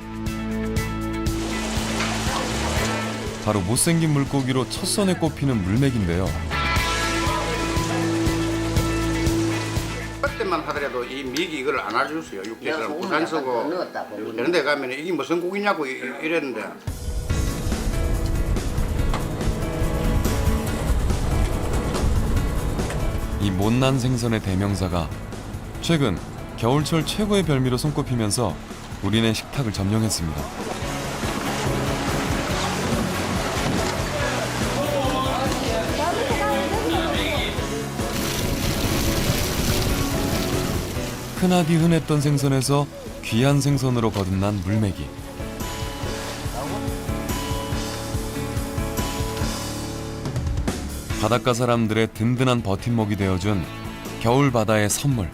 바로 못생긴 물고기로 첫선에 꼽히는 물매기인데요. 그때만 하더라도 이 미기 이걸 안 알려줬어요. 육지에서는 부산 쓰고 이런 데 가면 이게 무슨 고기냐고 이랬는데. 이 못난 생선의 대명사가 최근 겨울철 최고의 별미로 손꼽히면서 우리네 식탁을 점령했습니다. 흔하디 흔했던 생선에서 귀한 생선으로 거듭난 물매기. 바닷가 사람들의 든든한 버팀목이 되어준 겨울 바다의 선물.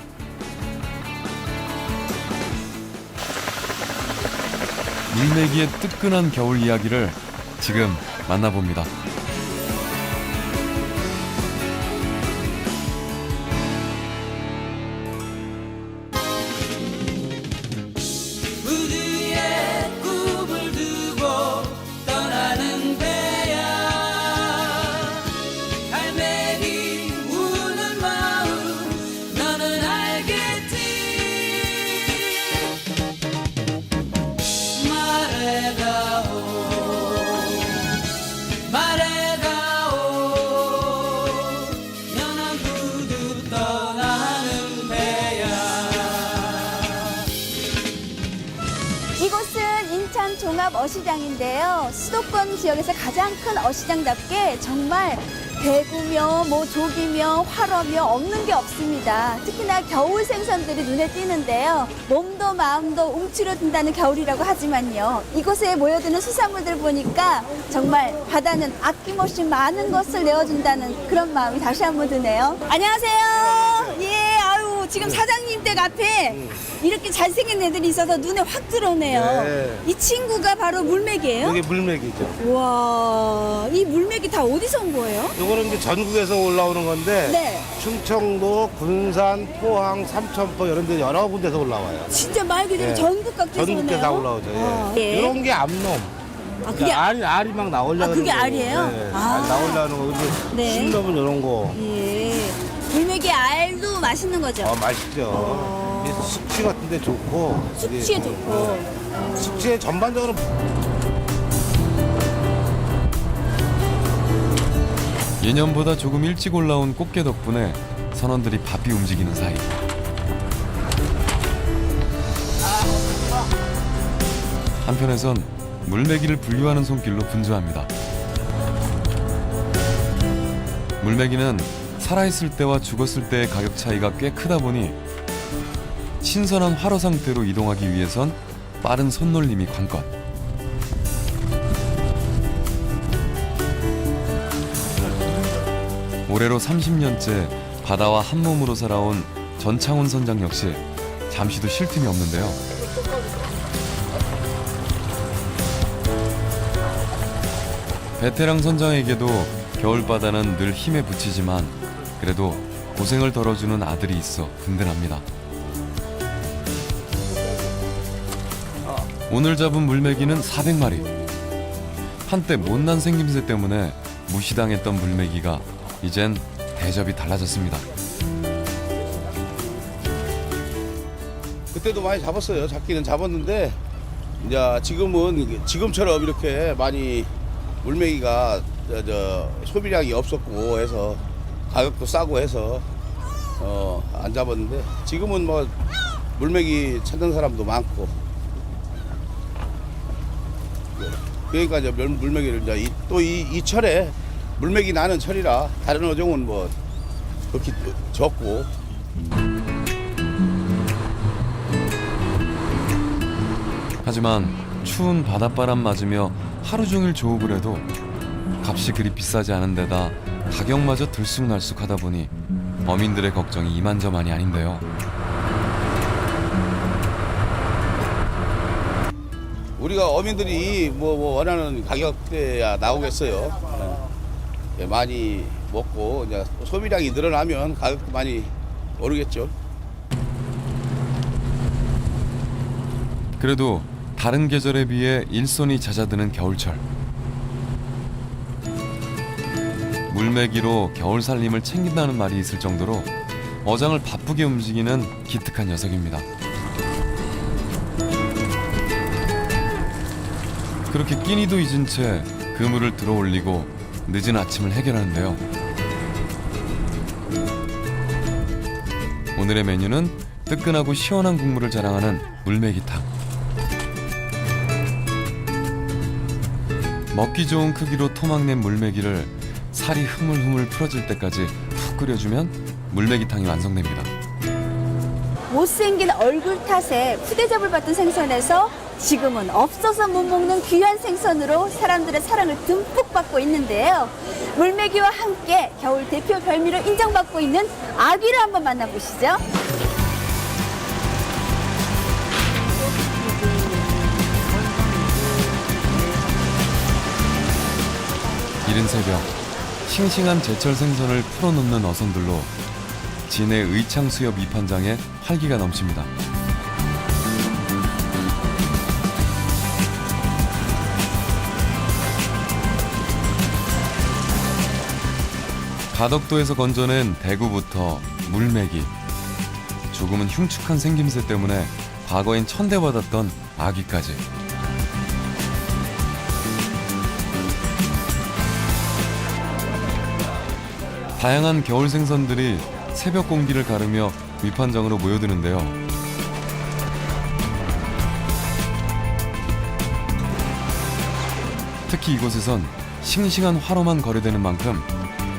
물메기의 뜨끈한 겨울 이야기를 지금 만나봅니다. 우주의 꿈을 두고 떠나는 배야 갈매기 우는 마음 너는 알겠지 말해다오 연한 구두 떠나는 배야. 이곳은 인천 종합어시장인데요. 수도권 지역에서 가장 큰 어시장답게 정말 대구며 조기며 활어며 없는 게 없습니다. 특히나 겨울 생선들이 눈에 띄는데요. 몸도 마음도 움츠러든다는 겨울이라고 하지만요. 이곳에 모여드는 수산물들 보니까 정말 바다는 아낌없이 많은 것을 내어준다는 그런 마음이 다시 한번 드네요. 안녕하세요. 예, 아유 지금 사장님 댁 앞에 이렇게 잘생긴 애들이 있어서 눈에 확 들어오네요. 네. 이 친구가 바로 물메기예요? 이게 물메기죠. 와, 이 물메기 다 어디서 온 거예요? 이거는 이제 전국에서 올라오는 건데 네. 충청도, 군산, 포항, 삼천포 이런 데 여러 군데서 올라와요. 진짜 말 그대로 예. 전국 각지에서 전국에 오네요. 다 올라오죠. 예. 아, 예. 이런 게 암놈. 아, 그게 알이 막 나오려고. 아, 그게 하는 알이에요? 거고. 예. 아. 알 나오려는 거. 근데 네. 순놈은 이런 거. 예. 물메기 알도 맛있는 거죠? 맛있죠. 이게 숙취 같은데 좋고. 숙취에 이게, 좋고. 숙취에 전반적으로. 예년보다 조금 일찍 올라온 꽃게 덕분에 선원들이 바삐 움직이는 사이 한편에선 물메기를 분류하는 손길로 분주합니다. 물메기는 살아있을 때와 죽었을 때의 가격 차이가 꽤 크다 보니 신선한 활어 상태로 이동하기 위해선 빠른 손놀림이 관건. 올해로 30년째 바다와 한 몸으로 살아온 전창훈 선장 역시 잠시도 쉴 틈이 없는데요. 베테랑 선장에게도 겨울바다는 늘 힘에 부치지만 그래도 고생을 덜어주는 아들이 있어 든든합니다. 오늘 잡은 물메기는 400마리. 한때 못난 생김새 때문에 무시당했던 물메기가 이젠 대접이 달라졌습니다. 그때도 많이 잡았어요. 잡기는 잡았는데 이제 지금은 지금처럼 이렇게 많이 물메기가 소비량이 없었고 해서 가격도 싸고 해서 안 잡았는데 지금은 뭐 물메기 찾는 사람도 많고 그러니까 이제 물메기를 이제 또 이 철에 물메기 나는 철이라 다른 어종은 뭐 그렇게 적고. 하지만 추운 바닷바람 맞으며 하루 종일 조업을 해도 값이 그리 비싸지 않은 데다 가격마저 들쑥날쑥하다 보니 어민들의 걱정이 이만저만이 아닌데요. 우리가 어민들이 뭐 원하는 가격대야 나오겠어요. 예, 많이 먹고 이제 소비량이 늘어나면 가격도 많이 오르겠죠. 그래도 다른 계절에 비해 일손이 잦아드는 겨울철. 물메기로 겨울 살림을 챙긴다는 말이 있을 정도로 어장을 바쁘게 움직이는 기특한 녀석입니다. 그렇게 끼니도 잊은 채 그물을 들어 올리고 늦은 아침을 해결하는데요. 오늘의 메뉴는 뜨끈하고 시원한 국물을 자랑하는 물메기탕. 먹기 좋은 크기로 토막낸 물메기를 살이 흐물흐물 풀어질 때까지 푹 끓여주면 물메기탕이 완성됩니다. 못생긴 얼굴 탓에 푸대접을 받던 생선에서 지금은 없어서 못 먹는 귀한 생선으로 사람들의 사랑을 듬뿍 받고 있는데요. 물메기와 함께 겨울 대표 별미로 인정받고 있는 아귀를 한번 만나보시죠. 이른 새벽 싱싱한 제철 생선을 풀어놓는 어선들로 진해 의창수협 이판장에 활기가 넘칩니다. 가덕도에서 건져낸 대구부터 물메기, 조금은 흉측한 생김새 때문에 과거엔 천대받았던 아귀까지. 다양한 겨울 생선들이 새벽 공기를 가르며 위판장으로 모여드는데요. 특히 이곳에선 싱싱한 화로만 거래되는 만큼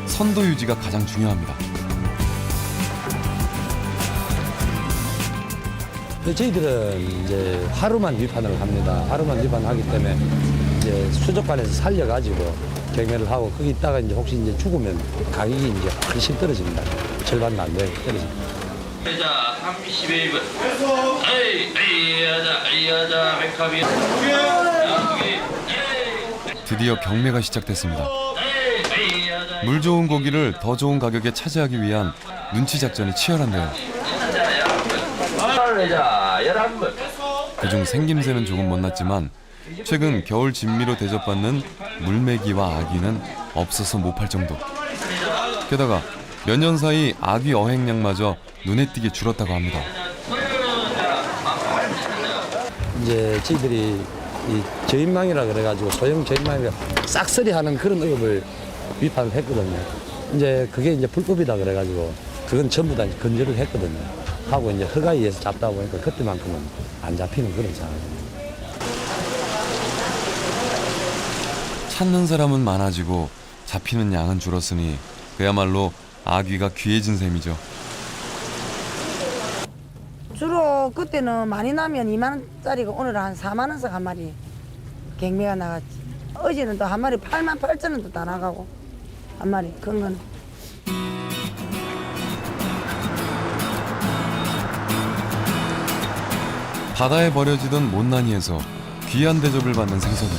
선도 유지가 가장 중요합니다. 저희들은 이제 하루만 위판을 합니다. 하루만 위판하기 때문에 이제 수족관에서 살려가지고 경매를 하고 거기 있다가 이제 혹시 이제 죽으면 가격이 이제 훨씬 떨어집니다. 절반도 안 돼요. 떨어집니다. 패자 31번. 아이야자 백합이. 드디어 경매가 시작됐습니다. 물 좋은 고기를 더 좋은 가격에 차지하기 위한 눈치 작전이 치열한데요. 그중 생김새는 조금 못났지만 최근 겨울 진미로 대접받는 물메기와 아귀는 없어서 못 팔 정도. 게다가 몇 년 사이 아귀 어획량마저 눈에 띄게 줄었다고 합니다. 이제 저희들이 이 저인망이라 그래가지고 소형 저인망이라 싹쓸이하는 그런 어업을 위판을 했거든요. 이제 그게 이제 불법이다 그래가지고 그건 전부 다 건조를 했거든요. 하고 이제 허가위에서 잡다 보니까 그때만큼은 안 잡히는 그런 상황입니다. 찾는 사람은 많아지고 잡히는 양은 줄었으니 그야말로 아귀가 귀해진 셈이죠. 주로 그때는 많이 나면 2만 원짜리가 오늘 한 4만 원씩 한 마리 경매가 나갔지. 어제는 또 한 마리 8만 8천 원도 다 나가고 한 마리 큰 거는. 바다에 버려지던 못난이에서 귀한 대접을 받는 생선으로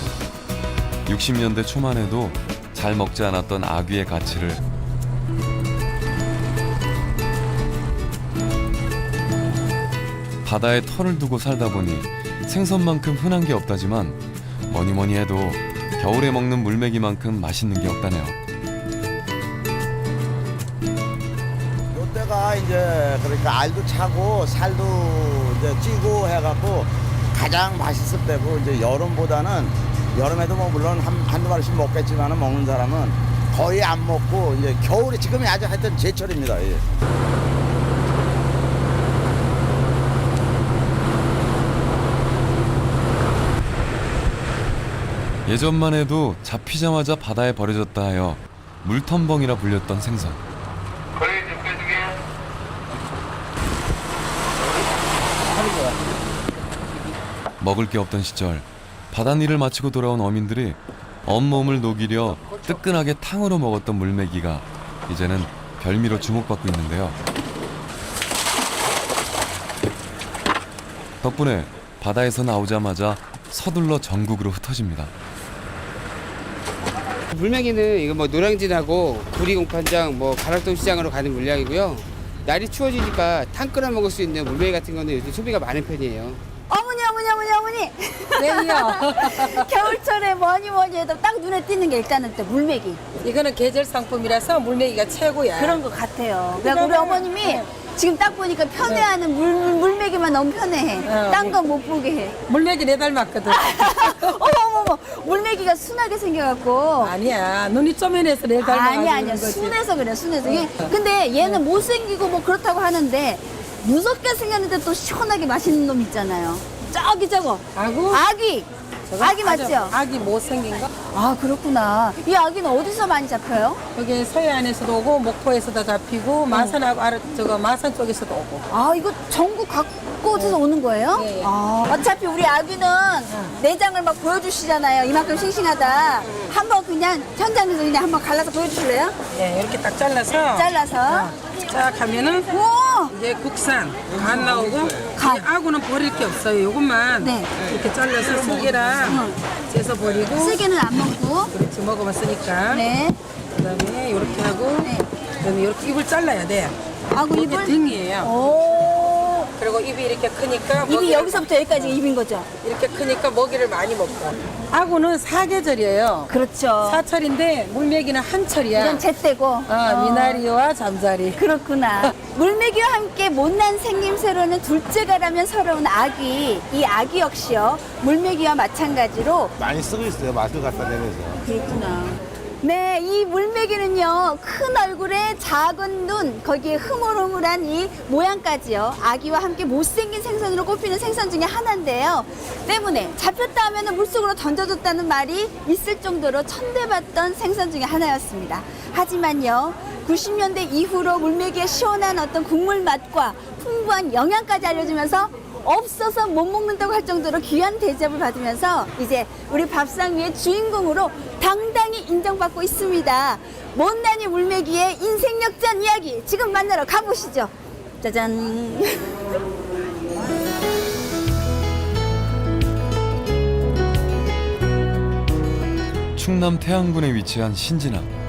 60년대 초만 해도 잘 먹지 않았던 아귀의 가치를 바다에 털을 두고 살다 보니 생선만큼 흔한 게 없다지만 뭐니 해도 겨울에 먹는 물메기만큼 맛있는 게 없다네요. 요때가 이제 그러니까 알도 차고 살도 이제 찌고 해갖고 가장 맛있을 때고 이제 여름보다는 여름에도 뭐 물론 한두 마리씩 먹겠지만은 먹는 사람은 거의 안 먹고 이제 겨울에 지금이 아주 하여튼 제철입니다. 예. 예전만 해도 잡히자마자 바다에 버려졌다 하여 물텀벙이라 불렸던 생선. 먹을 게 없던 시절 바닷일을 마치고 돌아온 어민들이 온몸을 녹이려 뜨끈하게 탕으로 먹었던 물메기가 이제는 별미로 주목받고 있는데요. 덕분에 바다에서 나오자마자 서둘러 전국으로 흩어집니다. 물메기는 이거 뭐 노량진하고 구리공판장, 뭐 가락동 시장으로 가는 물량이고요. 날이 추워지니까 탕 끓여 먹을 수 있는 물메기 같은 거는 요즘 소비가 많은 편이에요. 어머니. 네요. 겨울철에 뭐니 해도 딱 눈에 띄는 게 일단은 또 물메기. 이거는 계절 상품이라서 물메기가 최고야. 그런 것 같아요. 그러니까 우리 어머님이 지금 딱 보니까 편해하는 물메기만 너무 편해해. 딴 건 못 보게 해. 물메기 내 닮았거든. 어머, 물메기가 순하게 생겨갖고. 아니야. 눈이 쪼면해서 내 닮아가지고. 아니야. 순해서 그래, 순해서. 근데 얘는 못생기고 뭐 그렇다고 하는데 무섭게 생겼는데 또 시원하게 맛있는 놈 있잖아요. 저기 저거. 아귀. 아기 맞죠? 아기 못생긴 거. 아, 그렇구나. 이 아기는 어디서 많이 잡혀요? 여기 서해안에서도 오고 목포에서도 잡히고 마산하고 마산 쪽에서도 오고. 아, 이거 전국 각 곳에서 오는 거예요? 네. 아, 어차피 우리 아기는 내장을 막 보여주시잖아요. 이만큼 싱싱하다. 한번 그냥 현장에서 그냥 한번 갈라서 보여주실래요? 네, 이렇게 딱 잘라서. 잘라서. 쫙 하면은 이제 국산 간 나오고 간. 아구는 버릴 게 없어요. 요것만 이렇게 잘라서 쓸개랑 째서 버리고. 쓸개는 안 먹고. 그렇지, 먹어봤으니까. 네. 그다음에 이렇게 하고. 그다음에 이렇게 입을 잘라야 돼. 아구 이게 입을? 등이에요. 오. 그리고 입이 이렇게 크니까 입이 여기서부터 여기까지 입인 거죠? 이렇게 크니까 먹이를 많이 먹고. 아구는 사계절이에요. 그렇죠. 사철인데 물메기는 한철이야. 이건 제때고. 미나리와 잠자리. 그렇구나. 물메기와 함께 못난 생김새로는 둘째가라면 서러운 아기. 이 아기 역시요. 물메기와 마찬가지로 많이 쓰고 있어요. 마트 갖다 대면서. 그렇구나. 네, 이 물메기는요, 큰 얼굴에 작은 눈, 거기에 흐물흐물한 이 모양까지요, 아기와 함께 못생긴 생선으로 꼽히는 생선 중에 하나인데요. 때문에 잡혔다 하면 물속으로 던져줬다는 말이 있을 정도로 천대받던 생선 중에 하나였습니다. 하지만요, 90년대 이후로 물메기의 시원한 어떤 국물 맛과 풍부한 영양까지 알려주면서 없어서 못 먹는다고 할 정도로 귀한 대접을 받으면서 이제 우리 밥상 위의 주인공으로 당당히 인정받고 있습니다. 못난이 물메기의 인생 역전 이야기 지금 만나러 가보시죠. 짜잔. 충남 태안군에 위치한 신진항.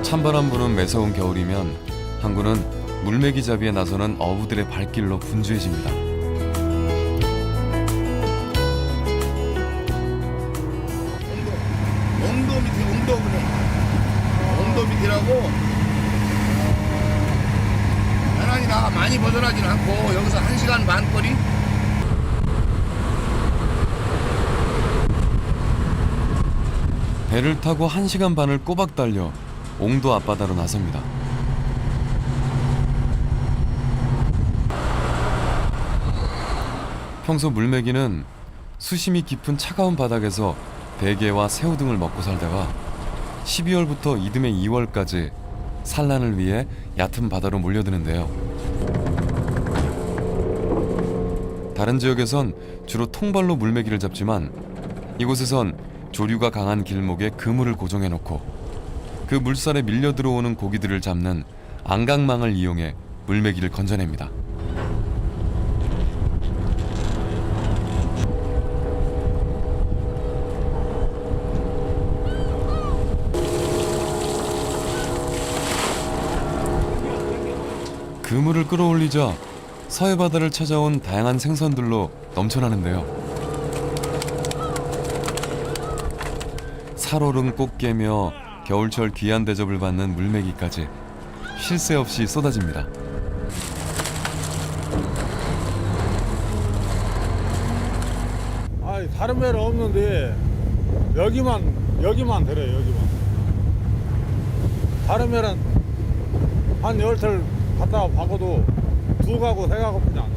찬바람 부는 매서운 겨울이면 항구는 물메기 잡이에 나서는 어부들의 발길로 분주해집니다. 옹도 밑에 옹도 밑이라고 편안히나 많이 벗어나진 않고 여기서 1시간 반 거리. 배를 타고 1시간 반을 꼬박 달려 옹도 앞바다로 나섭니다. 평소 물메기는 수심이 깊은 차가운 바닥에서 대게와 새우 등을 먹고 살다가 12월부터 이듬해 2월까지 산란을 위해 얕은 바다로 몰려드는데요. 다른 지역에선 주로 통발로 물메기를 잡지만 이곳에선 조류가 강한 길목에 그물을 고정해놓고 그 물살에 밀려 들어오는 고기들을 잡는 안강망을 이용해 물메기를 건져냅니다. 그물을 끌어올리자 서해 바다를 찾아온 다양한 생선들로 넘쳐나는데요. 살얼음 꽃게며 겨울철 귀한 대접을 받는 물메기까지 쉴 새 없이 쏟아집니다. 아니 다른 배는 없는데 여기만 들어요. 여기만. 다른 배는 한 10털 갔다가 박아도 2가구 3가구 뿐이 안